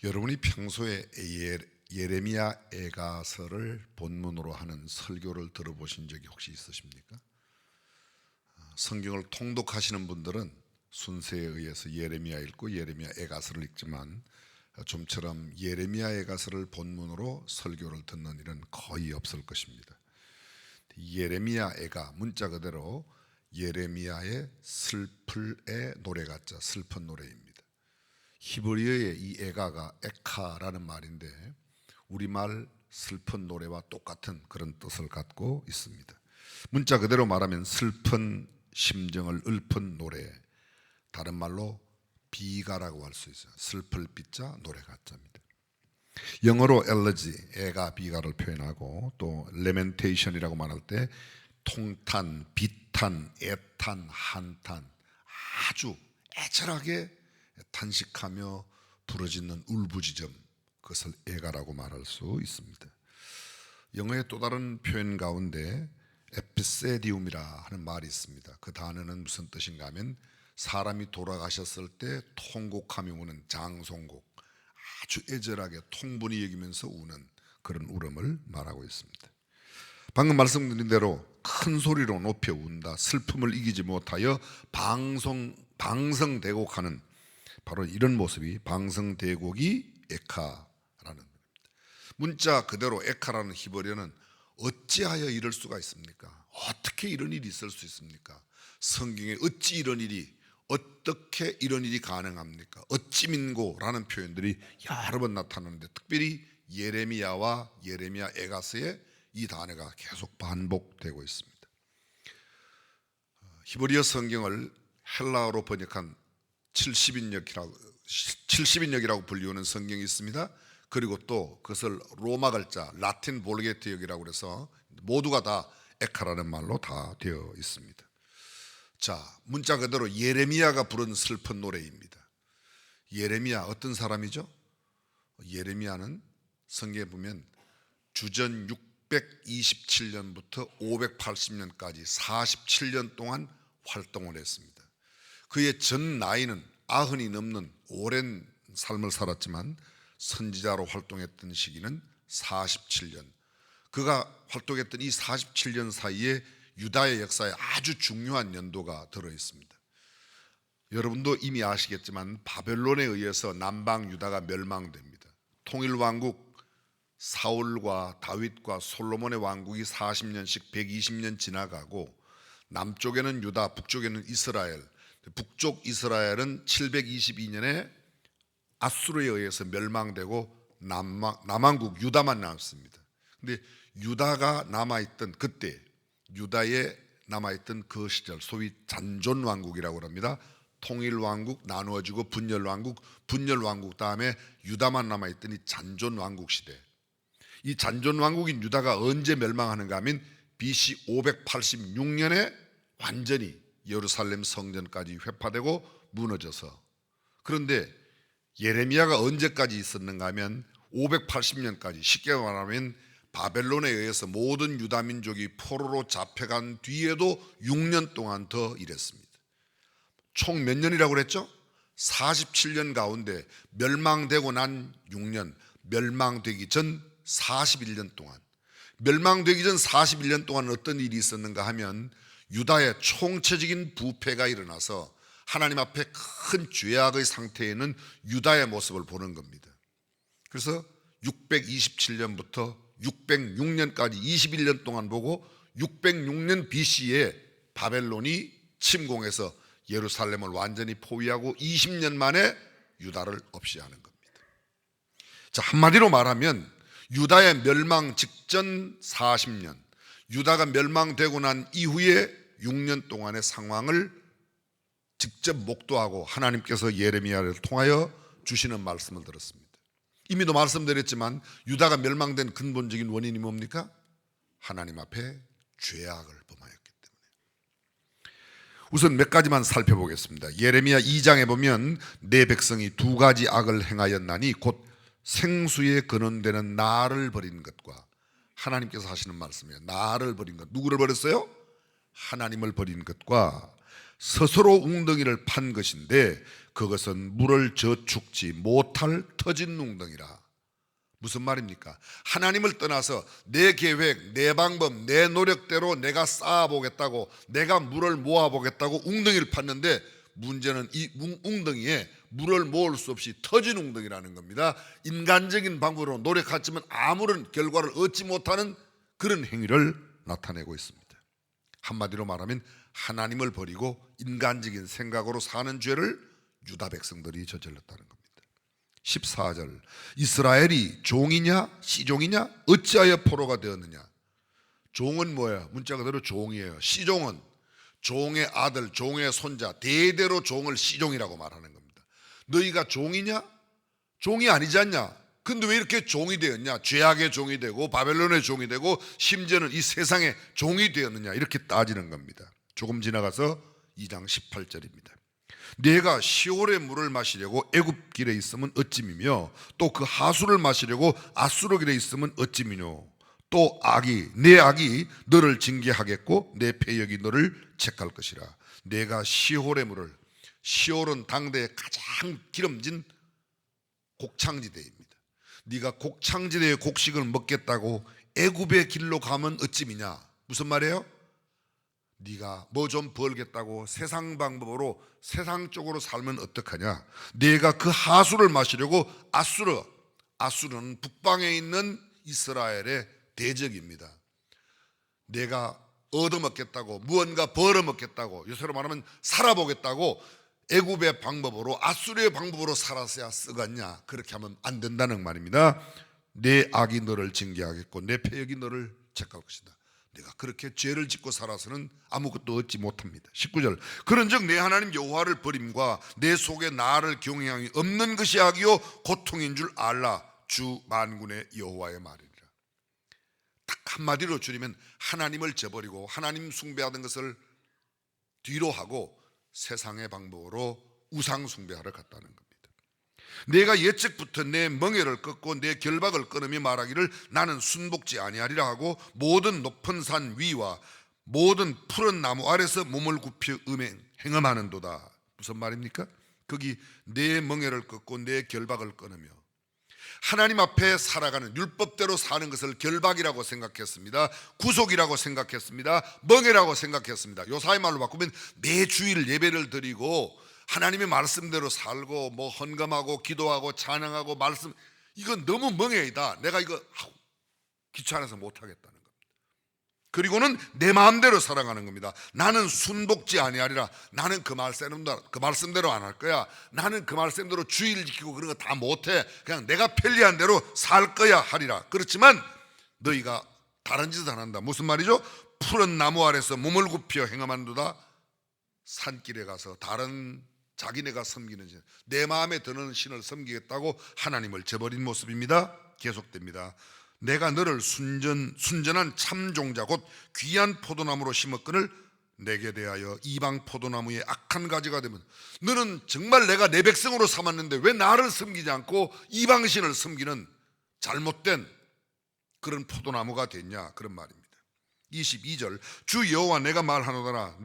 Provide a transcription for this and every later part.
여러분이 평소에 예레미야 애가서를 본문으로 하는 설교를 들어보신 적이 혹시 있으십니까? 성경을 통독하시는 분들은 순서에 의해서 예레미야 읽고 예레미야 애가서를 읽지만 좀처럼 예레미야 애가서를 본문으로 설교를 듣는 일은 거의 없을 것입니다. 예레미야 애가 문자 그대로 예레미야의 슬플의 노래 같자 슬픈 노래입니다. 히브리어의 이 애가가 에카라는 말인데 우리말 슬픈 노래와 똑같은 그런 뜻을 갖고 있습니다. 문자 그대로 말하면 슬픈 심정을 읊은 노래, 다른 말로 비가라고 할 수 있어요. 슬플 비자 노래 가짜입니다. 영어로 엘러지, 애가 비가를 표현하고 또 레멘테이션이라고 말할 때 통탄, 비탄, 애탄, 한탄, 아주 애절하게 탄식하며 부르짖는 울부짖음, 그것을 애가라고 말할 수 있습니다. 영어의 또 다른 표현 가운데 에피세디움이라 하는 말이 있습니다. 그 단어는 무슨 뜻인가 하면 사람이 돌아가셨을 때 통곡하며 우는 장송곡, 아주 애절하게 통분히 여기면서 우는 그런 울음을 말하고 있습니다. 방금 말씀드린 대로 큰 소리로 높여 운다, 슬픔을 이기지 못하여 방성대곡하는 바로 이런 모습이 방성대곡이 에카라는 겁니다. 문자 그대로 에카라는 히브리어는 어찌하여 이럴 수가 있습니까? 어떻게 이런 일이 있을 수 있습니까? 성경에 어찌 이런 일이, 어떻게 이런 일이 가능합니까? 어찌민고라는 표현들이 여러 번 나타나는데 특별히 예레미야와 예레미야 애가서에 이 단어가 계속 반복되고 있습니다. 히브리어 성경을 헬라어로 번역한 70인역이라고 불리우는 성경이 있습니다. 그리고 또 그것을 로마 글자 라틴 볼게트역이라고 해서 모두가 다 에카라는 말로 다 되어 있습니다. 자, 문자 그대로 예레미야가 부른 슬픈 노래입니다. 예레미야 어떤 사람이죠? 예레미야는 성경에 보면 주전 627년부터 580년까지 47년 동안 활동을 했습니다. 그의 전 나이는 90이 넘는 오랜 삶을 살았지만 선지자로 활동했던 시기는 47년. 그가 활동했던 이 47년 사이에 유다의 역사에 아주 중요한 연도가 들어 있습니다. 여러분도 이미 아시겠지만 바벨론에 의해서 남방 유다가 멸망됩니다. 통일왕국 사울과 다윗과 솔로몬의 왕국이 40년씩 120년 지나가고 남쪽에는 유다, 북쪽에는 이스라엘. 북쪽 이스라엘은 722년에 아수르에 의해서 멸망되고 남왕국 유다만 남습니다. 근데 유다가 남아있던 그때, 유다에 남아있던 그 시절 소위 잔존왕국이라고 합니다. 통일왕국 나누어지고 분열왕국 다음에 유다만 남아있던 이 잔존왕국 시대. 이 잔존왕국인 유다가 언제 멸망하는가 하면 BC 586년에 완전히 예루살렘 성전까지 회파되고 무너져서, 그런데 예레미야가 언제까지 있었는가 하면 580년까지, 쉽게 말하면 바벨론에 의해서 모든 유다 민족이 포로로 잡혀간 뒤에도 6년 동안 더 일했습니다. 총 몇 년이라고 그랬죠? 47년 가운데 멸망되고 난 6년, 멸망되기 전 41년 동안, 멸망되기 전 41년 동안 어떤 일이 있었는가 하면 유다의 총체적인 부패가 일어나서 하나님 앞에 큰 죄악의 상태에는 유다의 모습을 보는 겁니다. 그래서 627년부터 606년까지 21년 동안 보고 606년 BC에 바벨론이 침공해서 예루살렘을 완전히 포위하고 20년 만에 유다를 없이하는 겁니다. 자, 한마디로 말하면 유다의 멸망 직전 40년, 유다가 멸망되고 난 이후에 6년 동안의 상황을 직접 목도하고 하나님께서 예레미야를 통하여 주시는 말씀을 들었습니다. 이미도 말씀드렸지만 유다가 멸망된 근본적인 원인이 뭡니까? 하나님 앞에 죄악을 범하였기 때문에. 우선 몇 가지만 살펴보겠습니다. 예레미야 2장에 보면 내 백성이 두 가지 악을 행하였나니 곧 생수에 근원되는 나를 버린 것과, 하나님께서 하시는 말씀이에요. 나를 버린 것. 누구를 버렸어요? 하나님을 버린 것과 스스로 웅덩이를 판 것인데 그것은 물을 저축지 못할 터진 웅덩이라. 무슨 말입니까? 하나님을 떠나서 내 계획, 내 방법, 내 노력대로 내가 쌓아보겠다고, 내가 물을 모아보겠다고 웅덩이를 팠는데 문제는 이 웅덩이에 물을 모을 수 없이 터진 웅덩이라는 겁니다. 인간적인 방법으로 노력했지만 아무런 결과를 얻지 못하는 그런 행위를 나타내고 있습니다. 한마디로 말하면 하나님을 버리고 인간적인 생각으로 사는 죄를 유다 백성들이 저질렀다는 겁니다. 14절, 이스라엘이 종이냐 시종이냐 어찌하여 포로가 되었느냐. 종은 뭐예요? 문자 그대로 종이에요. 시종은 종의 아들, 종의 손자, 대대로 종을 시종이라고 말하는 겁니다. 너희가 종이냐? 종이 아니지 않냐? 근데 왜 이렇게 종이 되었냐? 죄악의 종이 되고 바벨론의 종이 되고 심지어는 이 세상의 종이 되었느냐? 이렇게 따지는 겁니다. 조금 지나가서 2장 18절입니다. 내가 시올의 물을 마시려고 애굽 길에 있으면 어찌미며 또 그 하수를 마시려고 아수르 길에 있으면 어찌미뇨. 또 내 악이 너를 징계하겠고 내 패역이 너를 책할 것이라. 내가 시올의 물을, 시올은 당대의 가장 기름진 곡창지대입니다. 네가 곡창지대의 곡식을 먹겠다고 애굽의 길로 가면 어찌미냐. 무슨 말이에요? 네가 뭐 좀 벌겠다고 세상 방법으로 세상 쪽으로 살면 어떡하냐. 내가 그 하수를 마시려고 아수르는 북방에 있는 이스라엘의 대적입니다. 내가 얻어먹겠다고, 무언가 벌어먹겠다고, 요새로 말하면 살아보겠다고 애굽의 방법으로, 아수르의 방법으로 살았어야 쓰겠냐. 그렇게 하면 안 된다는 말입니다. 내 악이 너를 징계하겠고 내 패역이 너를 책할 것이다. 내가 그렇게 죄를 짓고 살아서는 아무것도 얻지 못합니다. 19절, 그런즉 내 하나님 여호와를 버림과 내 속에 나를 경외함이 없는 것이 악이요 고통인 줄 알라. 주 만군의 여호와의 말이니라. 딱 한마디로 줄이면 하나님을 저버리고 하나님 숭배하던 것을 뒤로 하고 세상의 방법으로 우상 숭배하러 갔다는 겁니다. 내가 예측부터 내 멍에를 꺾고 내 결박을 끊으며 말하기를 나는 순복지 아니하리라 하고 모든 높은 산 위와 모든 푸른 나무 아래서 몸을 굽혀 행음하는도다. 무슨 말입니까? 거기 내 멍에를 꺾고 내 결박을 끊으며, 하나님 앞에 살아가는 율법대로 사는 것을 결박이라고 생각했습니다. 구속이라고 생각했습니다. 멍에라고 생각했습니다. 요사이 말로 바꾸면 매 주일 예배를 드리고 하나님의 말씀대로 살고 뭐 헌금하고 기도하고 찬양하고 말씀, 이건 너무 멍해이다. 내가 이거 귀찮아서 못하겠다는 겁니다. 그리고는 내 마음대로 살아가는 겁니다. 나는 순복지 아니하리라. 나는 그 말씀대로 안 할 거야. 나는 그 말씀대로 주일 지키고 그런 거 다 못해. 그냥 내가 편리한 대로 살 거야 하리라. 그렇지만 너희가 다른 짓을 안 한다. 무슨 말이죠? 푸른 나무 아래서 몸을 굽혀 행함한도다. 산길에 가서 다른 자기네가 섬기는 신, 내 마음에 드는 신을 섬기겠다고 하나님을 저버린 모습입니다. 계속됩니다. 내가 너를 순전한 참종자 곧 귀한 포도나무로 심었거늘 내게 대하여 이방 포도나무의 악한 가지가 되면, 너는 정말 내가 내 백성으로 삼았는데 왜 나를 섬기지 않고 이방신을 섬기는 잘못된 그런 포도나무가 됐냐, 그런 말입니다. 22절, 주 여호와 내가 말하노더라.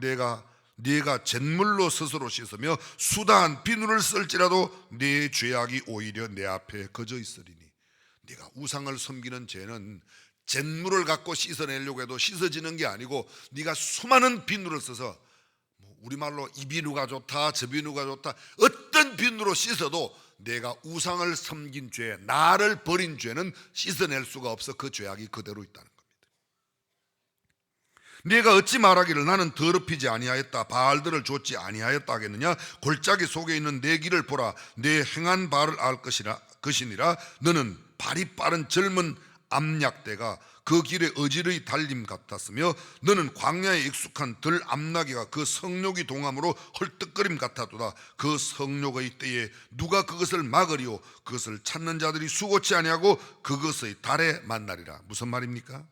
네가 잿물로 스스로 씻으며 수다한 비누를 쓸지라도 네 죄악이 오히려 내 앞에 거저 있으리니. 네가 우상을 섬기는 죄는 잿물을 갖고 씻어내려고 해도 씻어지는 게 아니고 네가 수많은 비누를 써서, 우리말로 이 비누가 좋다 저 비누가 좋다, 어떤 비누로 씻어도 내가 우상을 섬긴 죄, 나를 버린 죄는 씻어낼 수가 없어. 그 죄악이 그대로 있다는 겁니다. 네가 어찌 말하기를 나는 더럽히지 아니하였다, 바알들을 좇지 아니하였다 하겠느냐. 골짜기 속에 있는 내 길을 보라. 내 행한 바를 알 것이니라. 너는 발이 빠른 젊은 암약대가 그 길에 어지러이 달림 같았으며 너는 광야에 익숙한 덜 암나기가 그 성욕이 동함으로 헐떡거림 같았도다. 그 성욕의 때에 누가 그것을 막으리오. 그것을 찾는 자들이 수고치 아니하고 그것의 달에 만나리라. 무슨 말입니까?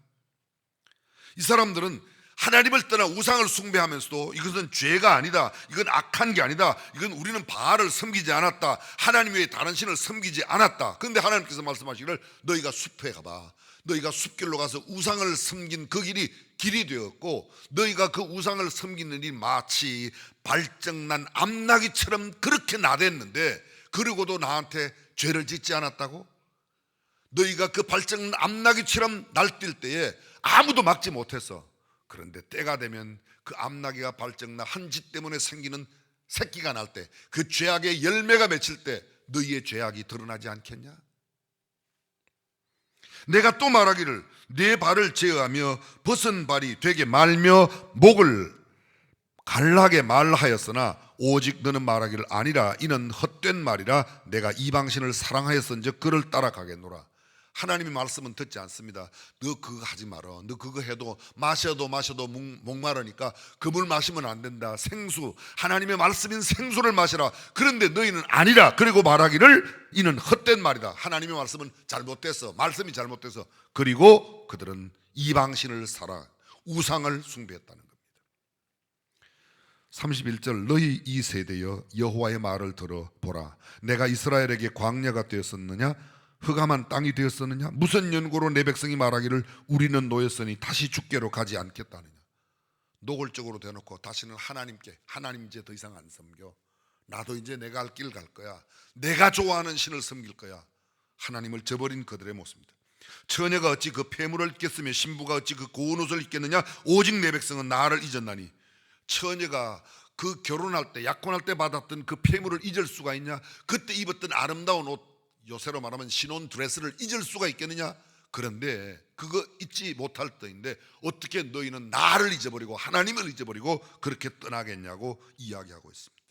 이 사람들은 하나님을 떠나 우상을 숭배하면서도 이것은 죄가 아니다, 이건 악한 게 아니다, 이건 우리는 바알을 섬기지 않았다, 하나님 외에 다른 신을 섬기지 않았다. 그런데 하나님께서 말씀하시기를 너희가 숲에 가봐. 너희가 숲길로 가서 우상을 섬긴 그 길이 길이 되었고 너희가 그 우상을 섬기는 일이 마치 발정난 암나기처럼 그렇게 나댔는데 그러고도 나한테 죄를 짓지 않았다고? 너희가 그 발정난 암나기처럼 날뛸 때에 아무도 막지 못했어. 그런데 때가 되면 그 암나기가 발정난 한 짓 때문에 생기는 새끼가 날 때, 그 죄악의 열매가 맺힐 때 너희의 죄악이 드러나지 않겠냐? 내가 또 말하기를 내 발을 제어하며 벗은 발이 되게 말며 목을 갈라게 말하였으나 오직 너는 말하기를 아니라 이는 헛된 말이라 내가 이방신을 사랑하였은즉 그를 따라가겠노라. 하나님의 말씀은 듣지 않습니다. 너 그거 하지 마라. 너 그거 해도 마셔도 목마르니까 그 물 마시면 안 된다. 생수, 하나님의 말씀인 생수를 마시라. 그런데 너희는 아니라. 그리고 말하기를 이는 헛된 말이다. 하나님의 말씀은 잘못됐어. 말씀이 잘못돼서. 그리고 그들은 이방신을 살아 우상을 숭배했다는 겁니다. 31절 너희 이 세대여 여호와의 말을 들어보라. 내가 이스라엘에게 광야가 되었었느냐 흑암한 땅이 되었었느냐? 무슨 연고로 내 백성이 말하기를 우리는 노였으니 다시 주께로 가지 않겠다느냐? 노골적으로 대놓고 다시는 하나님 이제 더 이상 안 섬겨. 나도 이제 내가 할 길 갈 거야. 내가 좋아하는 신을 섬길 거야. 하나님을 저버린 그들의 모습입니다. 처녀가 어찌 그 폐물을 입겠으며 신부가 어찌 그 고운 옷을 입겠느냐? 오직 내 백성은 나를 잊었나니. 처녀가 그 결혼할 때 약혼할 때 받았던 그 폐물을 잊을 수가 있냐? 그때 입었던 아름다운 옷, 요새로 말하면 신혼 드레스를 잊을 수가 있겠느냐? 그런데 그거 잊지 못할 터인데 어떻게 너희는 나를 잊어버리고 하나님을 잊어버리고 그렇게 떠나겠냐고 이야기하고 있습니다.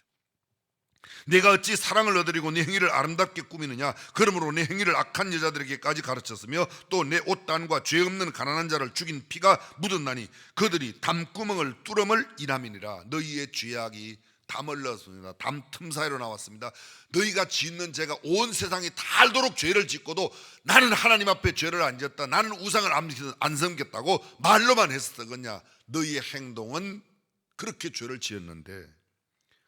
내가 어찌 사랑을 얻으리고 내 행위를 아름답게 꾸미느냐? 그러므로 내 행위를 악한 여자들에게까지 가르쳤으며 또 내 옷단과 죄 없는 가난한 자를 죽인 피가 묻었나니 그들이 담구멍을 뚫음을 인함이니라. 너희의 죄악이 담을 넣었습니다. 담 틈 사이로 나왔습니다. 너희가 짓는 죄가 온 세상이 다 알도록 죄를 짓고도 나는 하나님 앞에 죄를 안 지었다, 나는 우상을 안 섬겼다고 말로만 했었거냐? 너희의 행동은 그렇게 죄를 지었는데,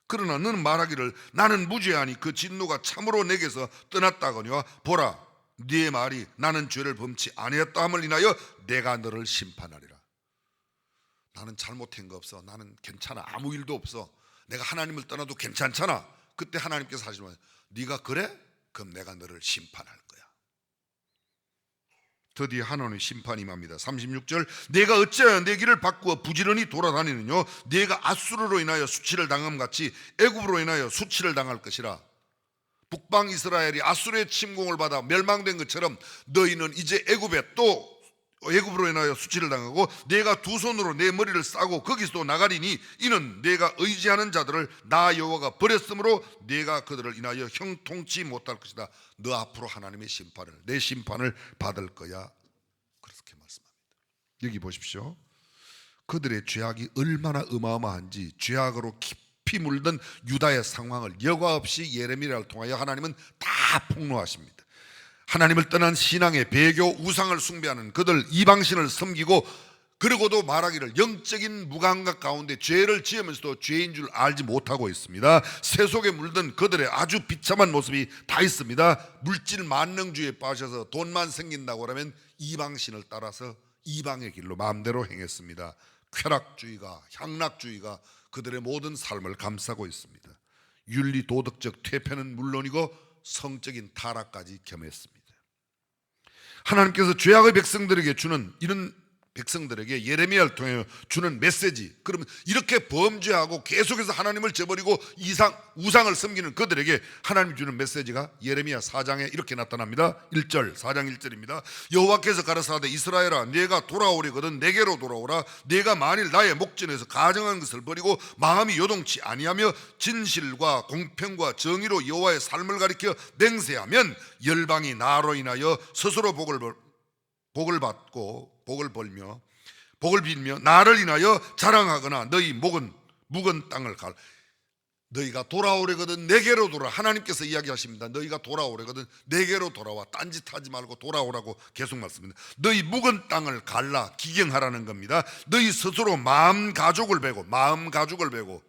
그러나 너는 말하기를 나는 무죄하니 그 진노가 참으로 내게서 떠났다거니와 보라 네 말이 나는 죄를 범치 아니했다 함을 인하여 내가 너를 심판하리라. 나는 잘못한 거 없어. 나는 괜찮아. 아무 일도 없어. 내가 하나님을 떠나도 괜찮잖아. 그때 하나님께서 하시면 네가 그래? 그럼 내가 너를 심판할 거야. 드디어 하나님의 심판이 임합니다. 36절 내가 어찌하여 내 길을 바꾸어 부지런히 돌아다니느냐? 네가 아수르로 인하여 수치를 당함같이 애굽으로 인하여 수치를 당할 것이라. 북방 이스라엘이 아수르의 침공을 받아 멸망된 것처럼 너희는 이제 애굽으로 인하여 수치를 당하고 내가 두 손으로 내 머리를 싸고 거기서도 나가리니 이는 내가 의지하는 자들을 나 여호와가 버렸으므로 내가 그들을 인하여 형통치 못할 것이다. 너 앞으로 하나님의 내 심판을 받을 거야. 그렇게 말씀합니다. 여기 보십시오. 그들의 죄악이 얼마나 어마어마한지 죄악으로 깊이 물든 유다의 상황을 여과 없이 예레미야를 통하여 하나님은 다 폭로하십니다. 하나님을 떠난 신앙의 배교 우상을 숭배하는 그들 이방신을 섬기고 그러고도 말하기를 영적인 무감각 가운데 죄를 지으면서도 죄인 줄 알지 못하고 있습니다. 새 속에 물든 그들의 아주 비참한 모습이 다 있습니다. 물질 만능주의에 빠져서 돈만 생긴다고 하면 이방신을 따라서 이방의 길로 마음대로 행했습니다. 쾌락주의가 향락주의가 그들의 모든 삶을 감싸고 있습니다. 윤리 도덕적 퇴폐는 물론이고 성적인 타락까지 겸했습니다. 하나님께서 죄악의 백성들에게 주는 이런 백성들에게 예레미야를 통해 주는 메시지, 그러면 이렇게 범죄하고 계속해서 하나님을 저버리고 우상을 섬기는 그들에게 하나님이 주는 메시지가 예레미야 4장에 이렇게 나타납니다. 1절 4장 1절입니다. 여호와께서 가라사대 이스라엘아 내가 돌아오려거든 내게로 돌아오라. 내가 만일 나의 목전에서 가정한 것을 버리고 마음이 요동치 아니하며 진실과 공평과 정의로 여호와의 삶을 가리켜 맹세하면 열방이 나로 인하여 스스로 복을 받고 복을 빌며 나를 인하여 자랑하거나 너희 묵은 땅을 너희가 돌아오려거든 내게로 돌아. 하나님께서 이야기하십니다. 너희가 돌아오려거든 내게로 돌아와. 딴짓하지 말고 돌아오라고 계속 말씀합니다. 너희 묵은 땅을 갈라 기경하라는 겁니다. 너희 스스로 마음 가죽을 베고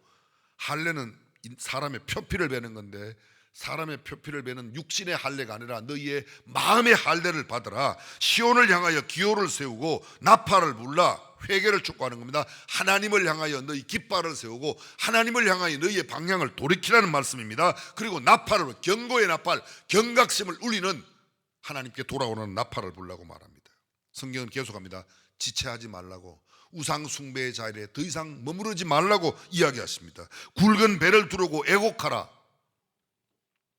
할례는 사람의 표피를 베는 건데 사람의 표피를 베는 육신의 할례가 아니라 너희의 마음의 할례를 받으라. 시온을 향하여 기호를 세우고 나팔을 불라. 회개를 촉구하는 겁니다. 하나님을 향하여 너희 깃발을 세우고 하나님을 향하여 너희의 방향을 돌이키라는 말씀입니다. 그리고 나팔을, 경고의 나팔, 경각심을 울리는 하나님께 돌아오는 나팔을 불라고 말합니다. 성경은 계속합니다. 지체하지 말라고, 우상 숭배의 자리에 더 이상 머무르지 말라고 이야기하십니다. 굵은 배를 두르고 애곡하라.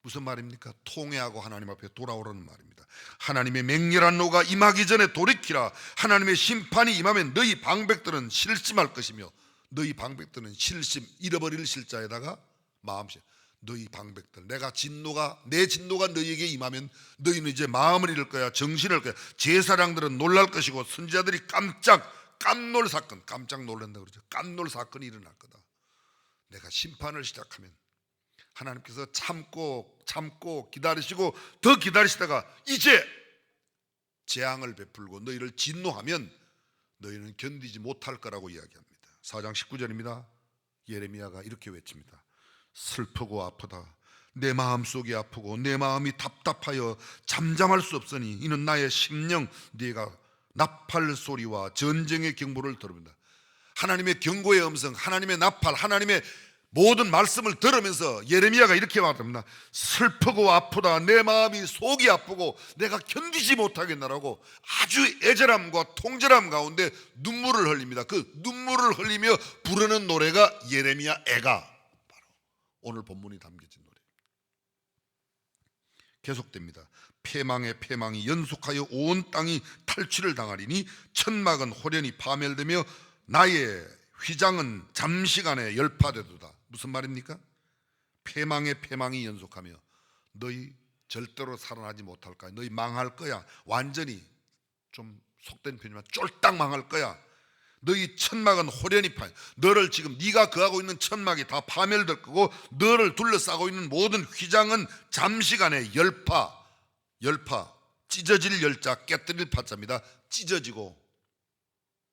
무슨 말입니까? 통회하고 하나님 앞에 돌아오라는 말입니다. 하나님의 맹렬한 노가 임하기 전에 돌이키라. 하나님의 심판이 임하면 너희 방백들은 실심할 것이며, 너희 방백들은 실심, 잃어버릴 실자에다가 마음심. 너희 방백들, 내 진노가 너희에게 임하면 너희는 이제 마음을 잃을 거야, 정신을 잃을 거야. 제사장들은 놀랄 것이고 선지자들이 깜놀 사건, 깜짝 놀란다 그러죠. 깜놀 사건이 일어날 거다. 내가 심판을 시작하면 하나님께서 참고 기다리시고 더 기다리시다가 이제 재앙을 베풀고 너희를 진노하면 너희는 견디지 못할 거라고 이야기합니다. 4장 19절입니다. 예레미야가 이렇게 외칩니다. 슬프고 아프다. 내 마음속이 아프고 내 마음이 답답하여 잠잠할 수 없으니 이는 나의 심령, 네가 나팔 소리와 전쟁의 경보를 들읍니다. 하나님의 경고의 음성, 하나님의 나팔, 하나님의 모든 말씀을 들으면서 예레미야가 이렇게 말합니다. 슬프고 아프다. 내 마음이 속이 아프고 내가 견디지 못하겠나라고 아주 애절함과 통절함 가운데 눈물을 흘립니다. 그 눈물을 흘리며 부르는 노래가 예레미야 애가, 바로 오늘 본문이 담겨진 노래입니다. 계속됩니다. 패망의 패망이 연속하여 온 땅이 탈취를 당하리니 천막은 호련히 파멸되며 나의 휘장은 잠시간에 열파되도다. 무슨 말입니까? 패망의 패망이 연속하며 너희 절대로 살아나지 못할 거야. 너희 망할 거야. 완전히, 좀 속된 표현이지만 쫄딱 망할 거야. 너희 천막은 호련히 너를 지금 네가 거하고 있는 천막이 다 파멸될 거고 너를 둘러싸고 있는 모든 휘장은 잠시간에 열파, 찢어질 열자, 깨뜨릴 파자입니다. 찢어지고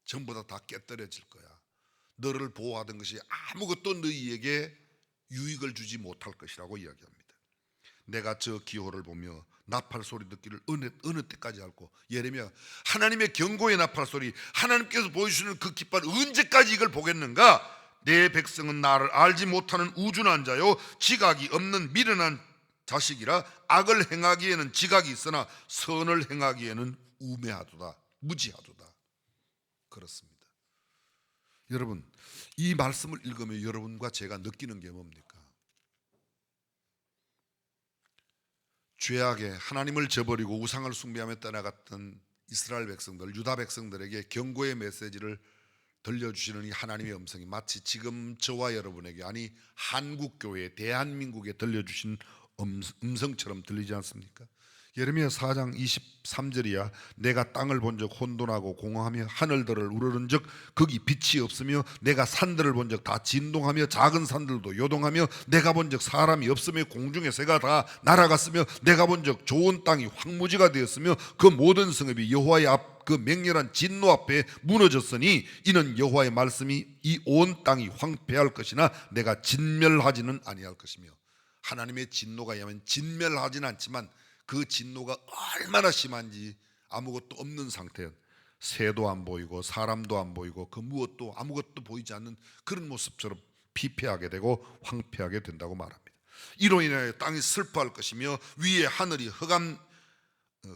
전부 다 깨뜨려질 거야. 너를 보호하던 것이 아무것도 너희에게 유익을 주지 못할 것이라고 이야기합니다. 내가 저 기호를 보며 나팔 소리 듣기를 어느 때까지 할고, 예레미야 하나님의 경고의 나팔 소리, 하나님께서 보여주시는 그 깃발 언제까지 이걸 보겠는가? 내 백성은 나를 알지 못하는 우준한 자요 지각이 없는 미련한 자식이라 악을 행하기에는 지각이 있으나 선을 행하기에는 우매하도다, 무지하도다. 그렇습니다. 여러분, 이 말씀을 읽으면 여러분과 제가 느끼는 게 뭡니까? 죄악에 하나님을 저버리고 우상을 숭배하며 떠나갔던 이스라엘 백성들, 유다 백성들에게 경고의 메시지를 들려주시는 이 하나님의 음성이 마치 지금 저와 여러분에게, 아니 한국교회, 대한민국에 들려주신 음성처럼 들리지 않습니까? 예레미야 4장 23절이야. 내가 땅을 본적 혼돈하고 공허하며 하늘들을 우러른적 거기 빛이 없으며 내가 산들을 본적 다 진동하며 작은 산들도 요동하며 내가 본적 사람이 없으며 공중의 새가 다 날아갔으며 내가 본적 좋은 땅이 황무지가 되었으며 그 모든 성읍이 여호와의 그 맹렬한 진노 앞에 무너졌으니 이는 여호와의 말씀이 이 온 땅이 황폐할 것이나 내가 진멸하지는 아니할 것이며, 하나님의 진노가 임하면 진멸하지는 않지만 그 진노가 얼마나 심한지 아무것도 없는 상태, 새도 안 보이고 사람도 안 보이고 그 무엇도 아무것도 보이지 않는 그런 모습처럼 피폐하게 되고 황폐하게 된다고 말합니다. 이로 인하여 땅이 슬퍼할 것이며 위에 하늘이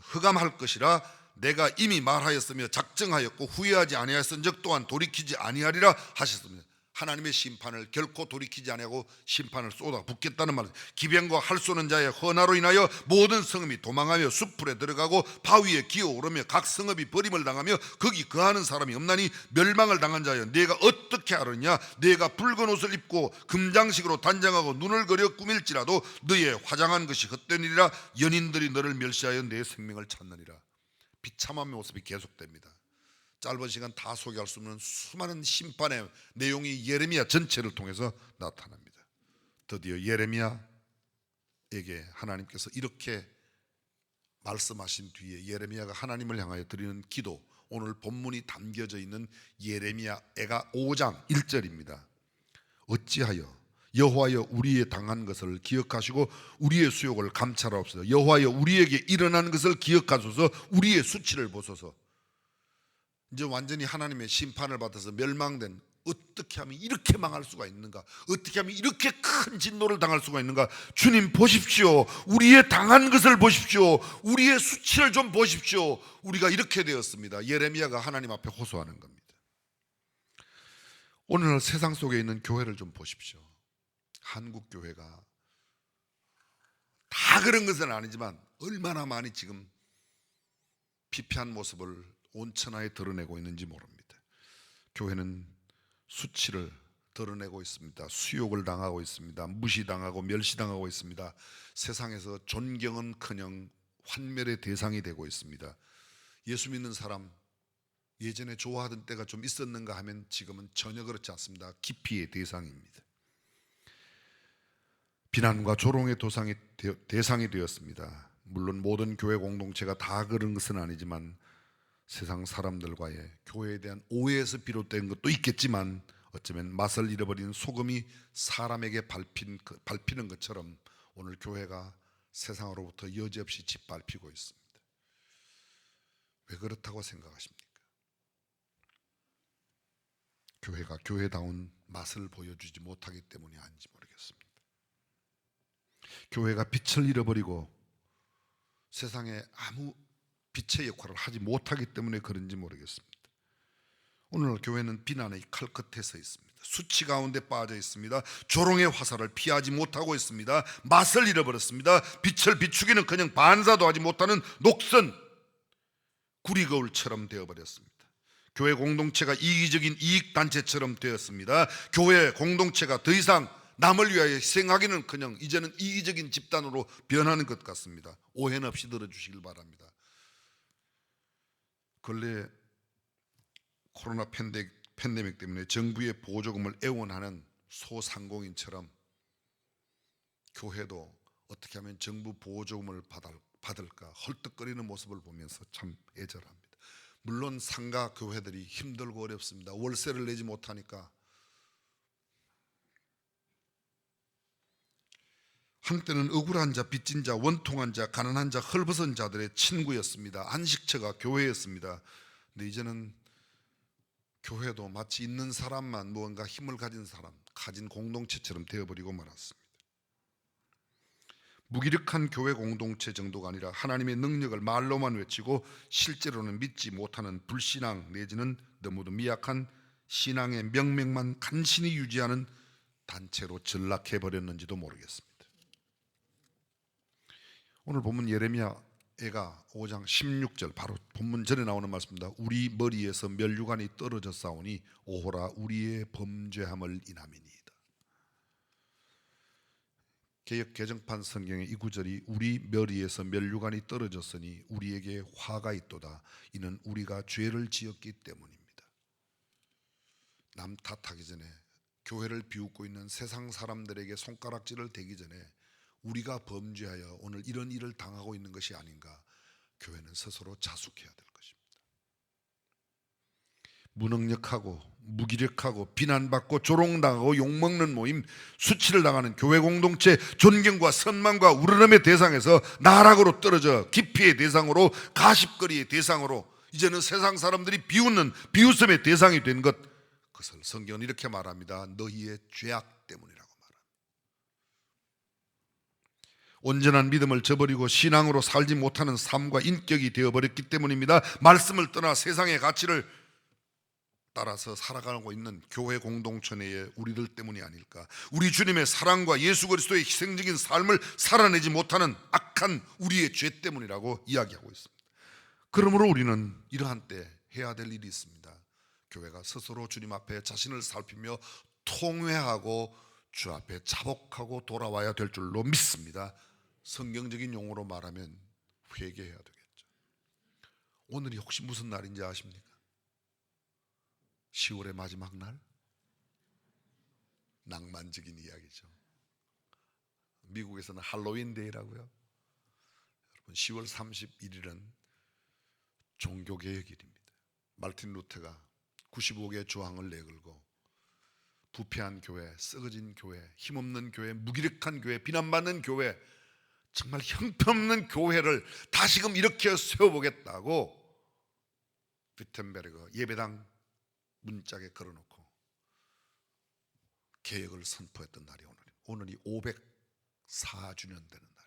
흑암할 것이라 내가 이미 말하였으며 작정하였고 후회하지 아니하였은즉 또한 돌이키지 아니하리라 하셨습니다. 하나님의 심판을 결코 돌이키지 아니하고 심판을 쏟아붓겠다는 말. 기병과 할 쏘는 자의 헌화로 인하여 모든 성읍이 도망하며 숲풀에 들어가고 바위에 기어오르며 각 성읍이 버림을 당하며 거기 거하는 사람이 없나니 멸망을 당한 자여 네가 어떻게 하느냐? 네가 붉은 옷을 입고 금장식으로 단장하고 눈을 그려 꾸밀지라도 너의 화장한 것이 헛된 일이라 연인들이 너를 멸시하여 내 생명을 찾느니라. 비참한 모습이 계속됩니다. 짧은 시간 다 소개할 수 없는 수많은 심판의 내용이 예레미야 전체를 통해서 나타납니다. 드디어 예레미야에게 하나님께서 이렇게 말씀하신 뒤에 예레미야가 하나님을 향하여 드리는 기도, 오늘 본문이 담겨져 있는 예레미야 애가 5장 1절입니다. 어찌하여 여호와여 우리의 당한 것을 기억하시고 우리의 수욕을 감찰하옵소서. 여호와여 우리에게 일어난 것을 기억하소서. 우리의 수치를 보소서. 이제 완전히 하나님의 심판을 받아서 멸망된, 어떻게 하면 이렇게 망할 수가 있는가, 어떻게 하면 이렇게 큰 진노를 당할 수가 있는가. 주님 보십시오, 우리의 당한 것을 보십시오, 우리의 수치를 좀 보십시오. 우리가 이렇게 되었습니다. 예레미야가 하나님 앞에 호소하는 겁니다. 오늘날 세상 속에 있는 교회를 좀 보십시오. 한국 교회가 다 그런 것은 아니지만 얼마나 많이 지금 피폐한 모습을 온 천하에 드러내고 있는지 모릅니다. 교회는 수치를 드러내고 있습니다. 수욕을 당하고 있습니다. 무시당하고 멸시당하고 있습니다. 세상에서 존경은커녕 환멸의 대상이 되고 있습니다. 예수 믿는 사람 예전에 좋아하던 때가 좀 있었는가 하면 지금은 전혀 그렇지 않습니다. 기피의 대상입니다. 비난과 조롱의 대상이 되었습니다. 물론 모든 교회 공동체가 다 그런 것은 아니지만 세상 사람들과의 교회에 대한 오해에서 비롯된 것도 있겠지만 어쩌면 맛을 잃어버린 소금이 사람에게 밟히는 것처럼 오늘 교회가 세상으로부터 여지없이 짓밟히고 있습니다. 왜 그렇다고 생각하십니까? 교회가 교회다운 맛을 보여주지 못하기 때문이 아닌지 모르겠습니다. 교회가 빛을 잃어버리고 세상에 아무 빛의 역할을 하지 못하기 때문에 그런지 모르겠습니다. 오늘 교회는 비난의 칼끝에 서 있습니다. 수치 가운데 빠져 있습니다. 조롱의 화살을 피하지 못하고 있습니다. 맛을 잃어버렸습니다. 빛을 비추기는 그냥 반사도 하지 못하는 녹슨 구리거울처럼 되어버렸습니다. 교회 공동체가 이기적인 이익단체처럼 되었습니다. 교회 공동체가 더 이상 남을 위하여 희생하기는커녕 이제는 이기적인 집단으로 변하는 것 같습니다. 오해는 없이 들어주시길 바랍니다. 근래 코로나 팬데믹 때문에 정부의 보조금을 애원하는 소상공인처럼 교회도 어떻게 하면 정부 보조금을 받을까 헐떡거리는 모습을 보면서 참 애절합니다. 물론 상가 교회들이 힘들고 어렵습니다. 월세를 내지 못하니까. 한때는 억울한 자, 빚진 자, 원통한 자, 가난한 자, 헐벗은 자들의 친구였습니다. 안식처가 교회였습니다. 근데 이제는 교회도 마치 있는 사람만 무언가 힘을 가진 사람, 가진 공동체처럼 되어버리고 말았습니다. 무기력한 교회 공동체 정도가 아니라 하나님의 능력을 말로만 외치고 실제로는 믿지 못하는 불신앙 내지는 너무도 미약한 신앙의 명맥만 간신히 유지하는 단체로 전락해버렸는지도 모르겠습니다. 오늘 본문 예레미야가 5장 16절 바로 본문 전에 나오는 말씀입니다. 우리 머리에서 면류관이 떨어져 싸우니 오호라 우리의 범죄함을 인함이니이다. 개역 개정판 성경의 이 구절이 우리 머리에서 면류관이 떨어졌으니 우리에게 화가 있도다. 이는 우리가 죄를 지었기 때문입니다. 남 탓하기 전에 교회를 비웃고 있는 세상 사람들에게 손가락질을 대기 전에 우리가 범죄하여 오늘 이런 일을 당하고 있는 것이 아닌가. 교회는 스스로 자숙해야 될 것입니다. 무능력하고 무기력하고 비난받고 조롱당하고 욕먹는 모임, 수치를 당하는 교회 공동체, 존경과 선망과 우러남의 대상에서 나락으로 떨어져 기피의 대상으로, 가십거리의 대상으로, 이제는 세상 사람들이 비웃는 비웃음의 대상이 된 것, 그것을 성경은 이렇게 말합니다. 너희의 죄악 때문이라고 말합니다. 온전한 믿음을 저버리고 신앙으로 살지 못하는 삶과 인격이 되어버렸기 때문입니다. 말씀을 떠나 세상의 가치를 따라서 살아가고 있는 교회 공동체 내의 우리들 때문이 아닐까. 우리 주님의 사랑과 예수 그리스도의 희생적인 삶을 살아내지 못하는 악한 우리의 죄 때문이라고 이야기하고 있습니다. 그러므로 우리는 이러한 때 해야 될 일이 있습니다. 교회가 스스로 주님 앞에 자신을 살피며 통회하고 주 앞에 자복하고 돌아와야 될 줄로 믿습니다. 성경적인 용어로 말하면 회개해야 되겠죠. 오늘이 혹시 무슨 날인지 아십니까? 10월의 마지막 날? 낭만적인 이야기죠. 미국에서는 할로윈 데이라고요. 여러분 10월 31일은 종교개혁일입니다. 말틴 루터가 95개의 조항을 내걸고 부패한 교회, 썩어진 교회, 힘없는 교회, 무기력한 교회, 비난받는 교회, 정말 형편없는 교회를 다시금 이렇게 세워보겠다고 위텐베르그 예배당 문짝에 걸어놓고 개혁을 선포했던 날이 오늘이 504주년 되는 날입니다.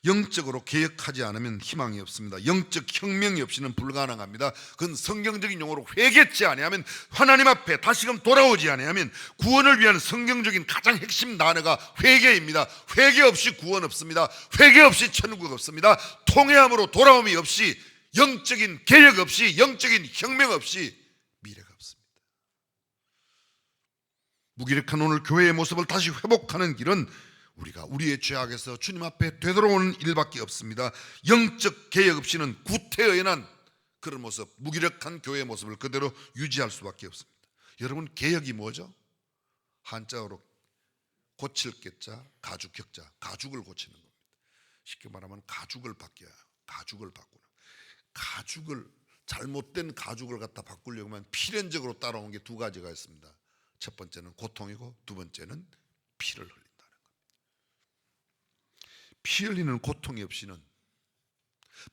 영적으로 개혁하지 않으면 희망이 없습니다. 영적 혁명이 없이는 불가능합니다. 그건 성경적인 용어로 회개치 아니하면, 하나님 앞에 다시금 돌아오지 아니하면, 구원을 위한 성경적인 가장 핵심 단어가 회개입니다. 회개 없이 구원 없습니다. 회개 없이 천국 없습니다. 통회함으로 돌아옴이 없이, 영적인 개혁 없이, 영적인 혁명 없이 미래가 없습니다. 무기력한 오늘 교회의 모습을 다시 회복하는 길은 우리가 우리의 죄악에서 주님 앞에 되돌아오는 일밖에 없습니다. 영적 개혁 없이는 구태의연한 그런 모습, 무기력한 교회의 모습을 그대로 유지할 수밖에 없습니다. 여러분, 개혁이 뭐죠? 한자어로 고칠 개자, 가죽 격자, 가죽을 고치는 겁니다. 쉽게 말하면 가죽을 바뀌어요. 가죽을 바꾸는. 가죽을, 잘못된 가죽을 갖다 바꾸려고 하면 필연적으로 따라오는 게 두 가지가 있습니다. 첫 번째는 고통이고, 두 번째는 피를 흘린다는 겁니다. 피 흘리는 고통이 없이는,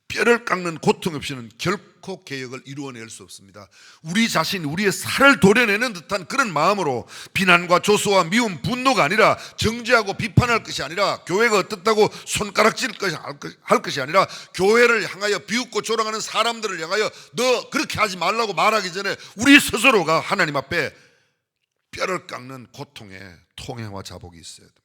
뼈를 깎는 고통 없이는 결코 개혁을 이루어낼 수 없습니다. 우리 자신, 우리의 살을 도려내는 듯한 그런 마음으로 비난과 조소와 미움, 분노가 아니라, 정죄하고 비판할 것이 아니라, 교회가 어떻다고 손가락질 할 것이 아니라, 교회를 향하여 비웃고 조롱하는 사람들을 향하여 너 그렇게 하지 말라고 말하기 전에 우리 스스로가 하나님 앞에 뼈를 깎는 고통의 통회와 자복이 있어야 됩니다.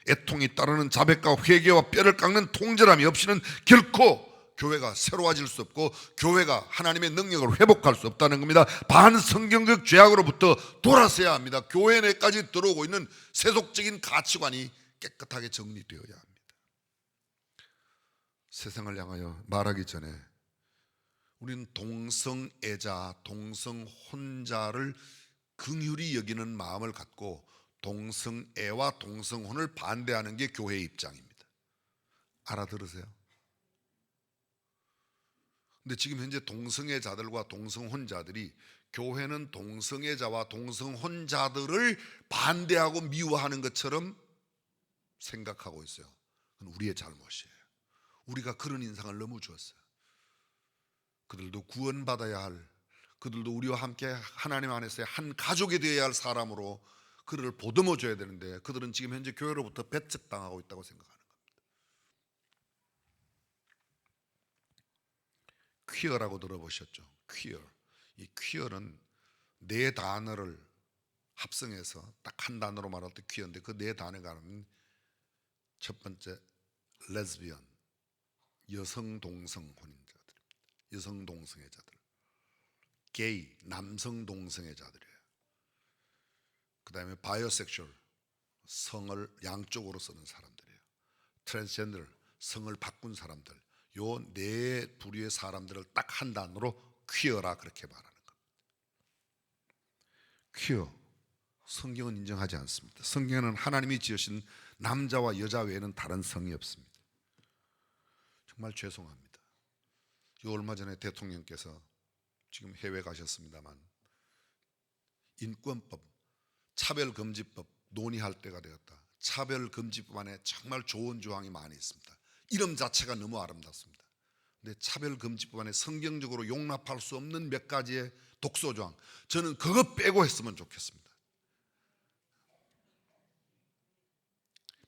애통이 따르는 자백과 회개와 뼈를 깎는 통절함이 없이는 결코 교회가 새로워질 수 없고, 교회가 하나님의 능력을 회복할 수 없다는 겁니다. 반성경적 죄악으로부터 돌아서야 합니다. 교회 내까지 들어오고 있는 세속적인 가치관이 깨끗하게 정리되어야 합니다. 세상을 향하여 말하기 전에 우리는 동성애자, 동성혼자를 긍휼히 여기는 마음을 갖고 동성애와 동성혼을 반대하는 게 교회의 입장입니다. 알아들으세요? 근데 지금 현재 동성애자들과 동성혼자들이, 교회는 동성애자와 동성혼자들을 반대하고 미워하는 것처럼 생각하고 있어요. 그건 우리의 잘못이에요. 우리가 그런 인상을 너무 주었어요. 그들도 구원받아야 할, 그들도 우리와 함께 하나님 안에서의 한 가족이 되어야 할 사람으로 그들을 보듬어 줘야 되는데, 그들은 지금 현재 교회로부터 배척당하고 있다고 생각하는 겁니다. 퀴어라고 들어보셨죠? 퀴어. 이 퀴어는 네 단어를 합성해서 딱 한 단어로 말할 때 퀴어인데, 그 네 단어가 하면 첫 번째 레즈비언, 여성 동성 혼인자들, 여성 동성애자들. 게이, 남성 동성애자들이에요. 그 다음에 바이오섹슈얼, 성을 양쪽으로 쓰는 사람들이에요. 트랜스젠더, 성을 바꾼 사람들. 요 네 부류의 사람들을 딱 한 단어로 퀴어라 그렇게 말하는 겁니다. 퀴어, 성경은 인정하지 않습니다. 성경에는 하나님이 지으신 남자와 여자 외에는 다른 성이 없습니다. 정말 죄송합니다. 요 얼마 전에 대통령께서, 지금 해외 가셨습니다만, 인권법, 차별금지법 논의할 때가 되었다. 차별금지법 안에 정말 좋은 조항이 많이 있습니다. 이름 자체가 너무 아름답습니다. 근데 차별금지법 안에 성경적으로 용납할 수 없는 몇 가지의 독소조항, 저는 그거 빼고 했으면 좋겠습니다.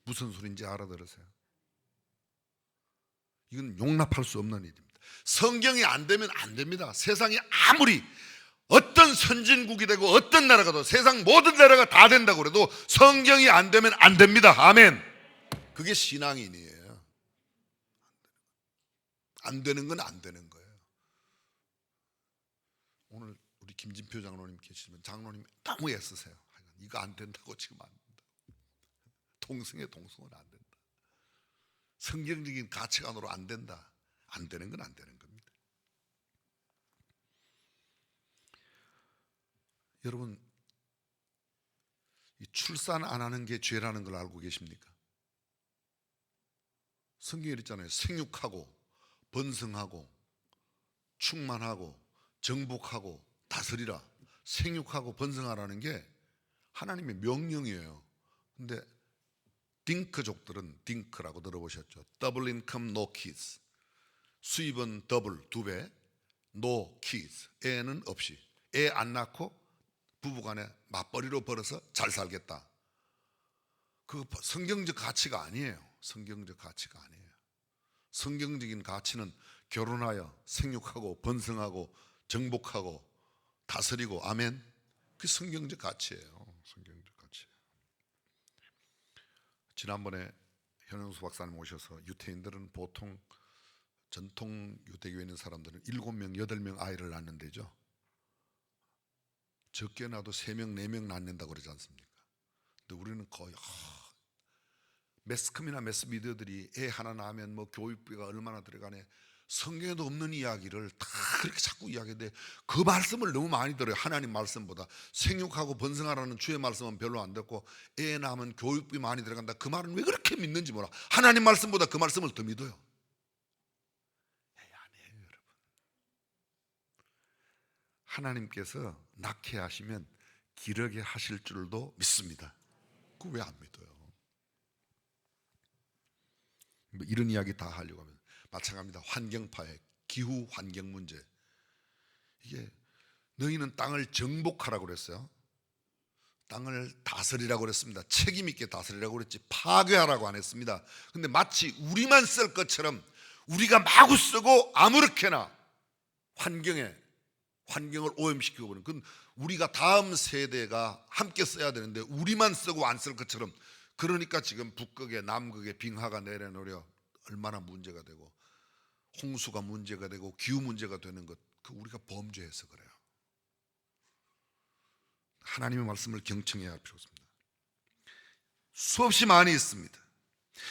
무슨 소리인지 알아들으세요? 이건 용납할 수 없는 일입니다. 성경이 안 되면 안 됩니다. 세상이 아무리 어떤 선진국이 되고 어떤 나라가 도, 세상 모든 나라가 다 된다고 그래도 성경이 안 되면 안 됩니다. 아멘. 그게 신앙인이에요. 안 되는 건 안 되는 거예요. 오늘 우리 김진표 장로님 계시면 장로님 너무 애쓰세요. 이거 안 된다고, 지금 안 된다. 동성애, 동성은 안 된다. 성경적인 가치관으로 안 된다. 안 되는 건 안 되는 겁니다. 여러분, 이 출산 안 하는 게 죄라는 걸 알고 계십니까? 성경에 있잖아요. 생육하고 번성하고 충만하고 정복하고 다스리라. 생육하고 번성하라는 게 하나님의 명령이에요. 근데 딩크족들은, 딩크라고 들어보셨죠? 더블 인컴 노 키즈. 수입은 더블 2배, no kids, 애는 없이, 애 안 낳고 부부간에 맞벌이로 벌어서 잘 살겠다. 그 성경적 가치가 아니에요. 성경적 가치가 아니에요. 성경적인 가치는 결혼하여 생육하고 번성하고 정복하고 다스리고, 아멘. 그 성경적 가치예요. 성경적 가치. 지난번에 현영수 박사님 오셔서 유태인들은 보통 전통 유대교에 있는 사람들은 7명, 8명 아이를 낳는데죠. 적게 낳아도 3명, 4명 낳는다고 그러지 않습니까? 근데 우리는 거의 매스컴이나 매스미디어들이 애 하나 낳으면 뭐 교육비가 얼마나 들어가네, 성경에도 없는 이야기를 다 그렇게 자꾸 이야기하는데 그 말씀을 너무 많이 들어요. 하나님 말씀보다. 생육하고 번성하라는 주의 말씀은 별로 안 듣고 애 낳으면 교육비 많이 들어간다. 그 말은 왜 그렇게 믿는지 몰라. 하나님 말씀보다 그 말씀을 더 믿어요. 아니에요, 여러분. 하나님께서 낳게 하시면 기르게 하실 줄도 믿습니다. 그거 왜 안 믿어요? 뭐 이런 이야기 다 하려고 하면 마찬가지입니다. 환경 파괴, 기후 환경 문제. 이게 너희는 땅을 정복하라고 그랬어요. 땅을 다스리라고 그랬습니다. 책임 있게 다스리라고 그랬지 파괴하라고 안 했습니다. 근데 마치 우리만 쓸 것처럼 우리가 마구 쓰고 아무렇게나 환경을 오염시키고 버리는, 그건 우리가 다음 세대가 함께 써야 되는데 우리만 쓰고 안 쓸 것처럼. 그러니까 지금 북극에 남극에 빙하가 내려놓으려 얼마나 문제가 되고 홍수가 문제가 되고 기후 문제가 되는 것, 그 우리가 범죄해서 그래요. 하나님의 말씀을 경청해야 할 필요가 있습니다. 수없이 많이 있습니다.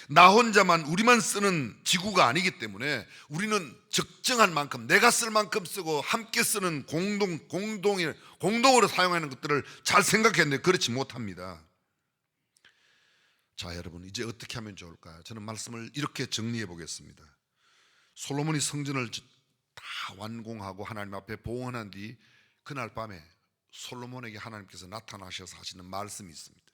나 혼자만 우리만 쓰는 지구가 아니기 때문에 우리는 적정한 만큼 내가 쓸 만큼 쓰고 함께 쓰는 공동으로 사용하는 것들을 잘 생각했는데 그렇지 못합니다. 자, 여러분 이제 어떻게 하면 좋을까요? 저는 말씀을 이렇게 정리해 보겠습니다. 솔로몬이 성전을 다 완공하고 하나님 앞에 봉헌한 뒤 그날 밤에 솔로몬에게 하나님께서 나타나셔서 하시는 말씀이 있습니다.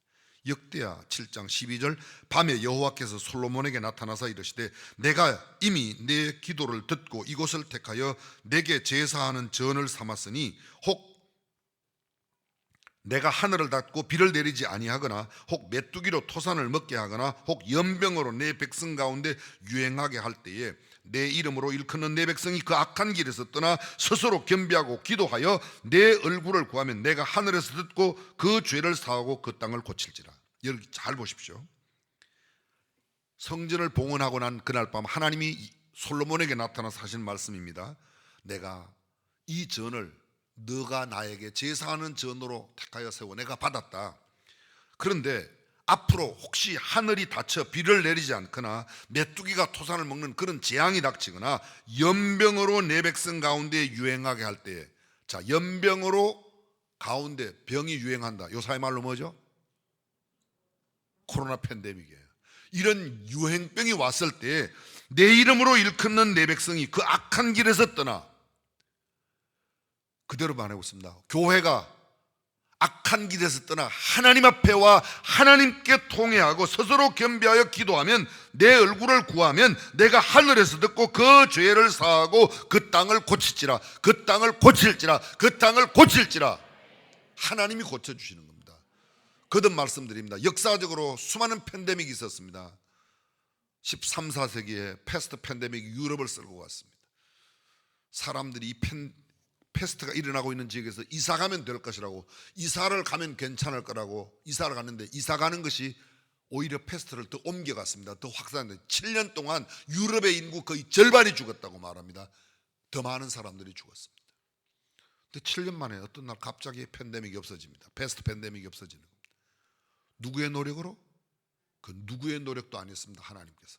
역대하 7장 12절, 밤에 여호와께서 솔로몬에게 나타나사 이르시되 내가 이미 내 기도를 듣고 이곳을 택하여 내게 제사하는 전을 삼았으니 혹 내가 하늘을 닫고 비를 내리지 아니하거나 혹 메뚜기로 토산을 먹게 하거나 혹 연병으로 내 백성 가운데 유행하게 할 때에 내 이름으로 일컫는 내 백성이 그 악한 길에서 떠나 스스로 겸비하고 기도하여 내 얼굴을 구하면 내가 하늘에서 듣고 그 죄를 사하고 그 땅을 고칠지라. 여러분 잘 보십시오. 성전을 봉헌하고 난 그날 밤 하나님이 솔로몬에게 나타나서 하신 말씀입니다. 내가 이 전을 너가 나에게 제사하는 전으로 택하여 세워 내가 받았다. 그런데 앞으로 혹시 하늘이 닫혀 비를 내리지 않거나 메뚜기가 토산을 먹는 그런 재앙이 닥치거나 연병으로 내 백성 가운데 유행하게 할 때에, 자, 연병으로 가운데 병이 유행한다. 요사이 말로 뭐죠? 코로나 팬데믹이에요. 이런 유행병이 왔을 때 내 이름으로 일컫는 내 백성이 그 악한 길에서 떠나, 그대로 말하고 있습니다. 교회가 악한 길에서 떠나 하나님 앞에 와 하나님께 통회하고 스스로 겸비하여 기도하면 내 얼굴을 구하면 내가 하늘에서 듣고 그 죄를 사하고 그 땅을 고칠지라. 그 땅을 고칠지라. 그 땅을 고칠지라. 하나님이 고쳐주시는 겁니다. 거듭 말씀드립니다. 역사적으로 수많은 팬데믹이 있었습니다. 13, 14세기에 패스트 팬데믹이 유럽을 쓸고 갔습니다. 사람들이 이 패스트가 일어나고 있는 지역에서 이사 가면 될 것이라고, 이사를 가면 괜찮을 거라고 이사를 갔는데 이사 가는 것이 오히려 패스트를 더 옮겨갔습니다. 더 확산돼 7년 동안 유럽의 인구 거의 절반이 죽었다고 말합니다. 더 많은 사람들이 죽었습니다. 근데 7년 만에 어떤 날 갑자기 팬데믹이 없어집니다. 패스트 팬데믹이 없어지는 겁니다. 누구의 노력으로? 그 누구의 노력도 아니었습니다. 하나님께서.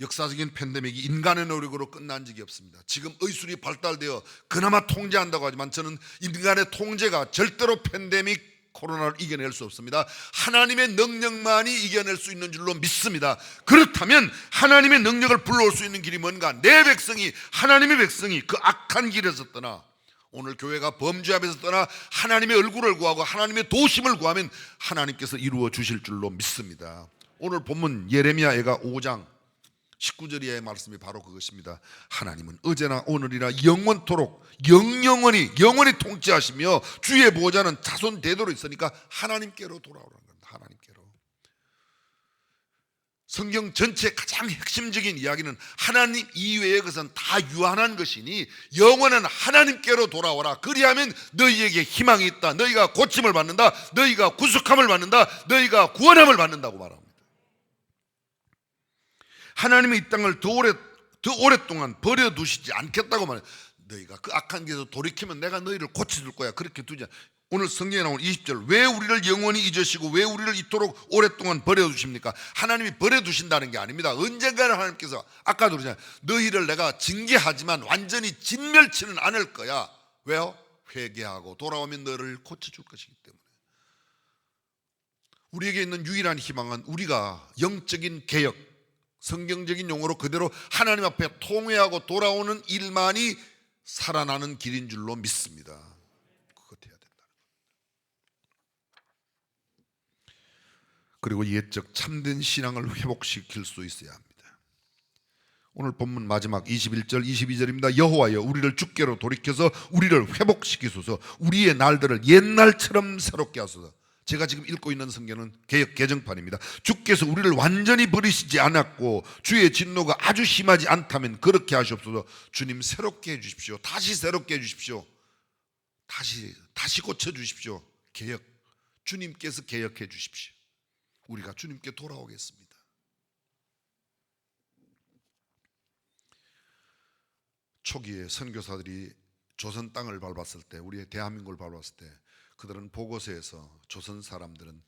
역사적인 팬데믹이 인간의 노력으로 끝난 적이 없습니다. 지금 의술이 발달되어 그나마 통제한다고 하지만 저는 인간의 통제가 절대로 팬데믹 코로나를 이겨낼 수 없습니다. 하나님의 능력만이 이겨낼 수 있는 줄로 믿습니다. 그렇다면 하나님의 능력을 불러올 수 있는 길이 뭔가? 내 백성이, 하나님의 백성이 그 악한 길에서 떠나, 오늘 교회가 범죄함에서 떠나 하나님의 얼굴을 구하고 하나님의 도심을 구하면 하나님께서 이루어 주실 줄로 믿습니다. 오늘 본문 예레미야가 5장 19절 이하의 말씀이 바로 그것입니다. 하나님은 어제나 오늘이나 영원토록 영원히 통치하시며 주의 보좌는 자손 대대로 있으니까 하나님께로 돌아오라는 겁니다. 하나님께로. 성경 전체 가장 핵심적인 이야기는 하나님 이외의 것은 다 유한한 것이니 영원한 하나님께로 돌아오라. 그리하면 너희에게 희망이 있다. 너희가 고침을 받는다. 너희가 구속함을 받는다. 너희가 구원함을 받는다고 말합니다. 하나님이 이 땅을 더 오랫동안 버려두시지 않겠다고 말해요. 너희가 그 악한 길에서 돌이키면 내가 너희를 고쳐줄 거야. 그렇게 두지 않아. 오늘 성경에 나온 20절, 왜 우리를 영원히 잊으시고 왜 우리를 이토록 오랫동안 버려두십니까? 하나님이 버려두신다는 게 아닙니다. 언젠가는 하나님께서, 아까도 그러잖아요, 너희를 내가 징계하지만 완전히 진멸치는 않을 거야. 왜요? 회개하고 돌아오면 너를 고쳐줄 것이기 때문에. 우리에게 있는 유일한 희망은 우리가 영적인 개혁, 성경적인 용어로 그대로 하나님 앞에 통회하고 돌아오는 일만이 살아나는 길인 줄로 믿습니다. 그것 해야 된다. 그리고 옛적 참된 신앙을 회복시킬 수 있어야 합니다. 오늘 본문 마지막 21절 22절입니다. 여호와여 우리를 주께로 돌이켜서 우리를 회복시키소서. 우리의 날들을 옛날처럼 새롭게 하소서. 제가 지금 읽고 있는 성경은 개역 개정판입니다. 주께서 우리를 완전히 버리시지 않았고 주의 진노가 아주 심하지 않다면 그렇게 하시옵소서. 주님 새롭게 해주십시오. 다시 새롭게 해주십시오. 다시 고쳐주십시오. 개역, 주님께서 개역해 주십시오. 우리가 주님께 돌아오겠습니다. 초기에 선교사들이 조선 땅을 밟았을 때, 우리의 대한민국을 밟았을 때 그들은 보고서에서 조선 사람들은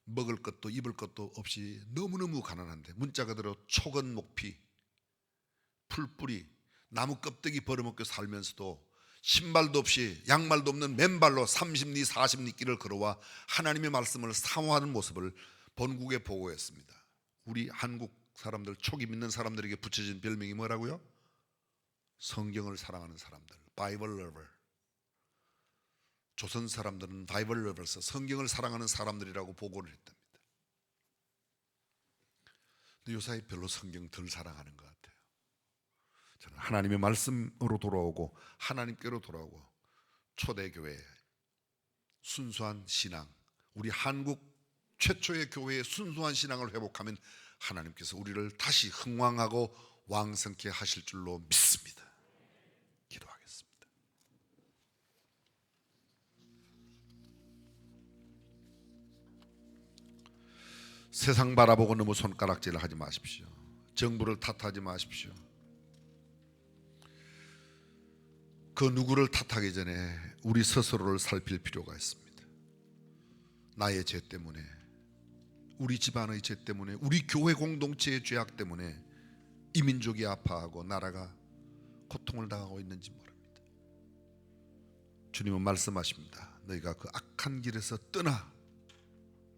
먹을 것도 입을 것도 없이 너무너무 가난한데, 문자 그대로 촉은 목피, 풀뿌리, 나무 껍데기 벌어먹고 살면서도 신발도 없이 양말도 없는 맨발로 30리 40리 길을 걸어와 하나님의 말씀을 사모하는 모습을 본국에 보고했습니다. 우리 한국 사람들, 초기 믿는 사람들에게 붙여진 별명이 뭐라고요? 성경을 사랑하는 사람들, 바이블 러버. 조선 사람들은 바이블 러버서, 성경을 사랑하는 사람들이라고 보고를 했답니다. 근데 요사이 별로 성경 덜 사랑하는 것 같아요. 저는 하나님의 말씀으로 돌아오고 하나님께로 돌아오고 초대교회 순수한 신앙, 우리 한국 최초의 교회의 순수한 신앙을 회복하면 하나님께서 우리를 다시 흥왕하고 왕성케 하실 줄로 믿습니다. 기도하겠습니다. 세상 바라보고 너무 손가락질을 하지 마십시오. 정부를 탓하지 마십시오. 그 누구를 탓하기 전에 우리 스스로를 살필 필요가 있습니다. 나의 죄 때문에, 우리 집안의 죄 때문에, 우리 교회 공동체의 죄악 때문에 이 민족이 아파하고 나라가 고통을 당하고 있는지 모릅니다. 주님은 말씀하십니다. 너희가 그 악한 길에서 떠나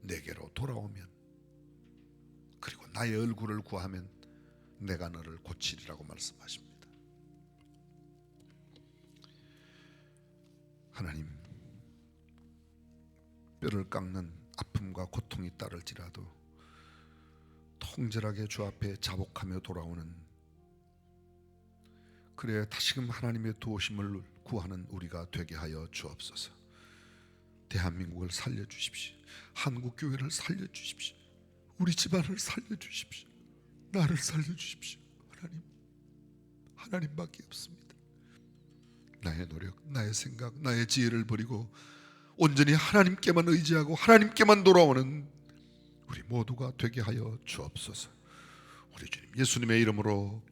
내게로 돌아오면, 그리고 나의 얼굴을 구하면 내가 너를 고치리라고 말씀하십니다. 하나님, 뼈를 깎는 아픔과 고통이 따를지라도 통절하게 주 앞에 자복하며 돌아오는, 그래야 다시금 하나님의 도우심을 구하는 우리가 되게 하여 주옵소서. 대한민국을 살려주십시오. 한국교회를 살려주십시오. 우리 집안을 살려주십시오. 나를 살려주십시오. 하나님밖에 없습니다. 나의 노력, 나의 생각, 나의 지혜를 버리고 온전히 하나님께만 의지하고 하나님께만 돌아오는 우리 모두가 되게 하여 주옵소서. 우리 주님 예수님의 이름으로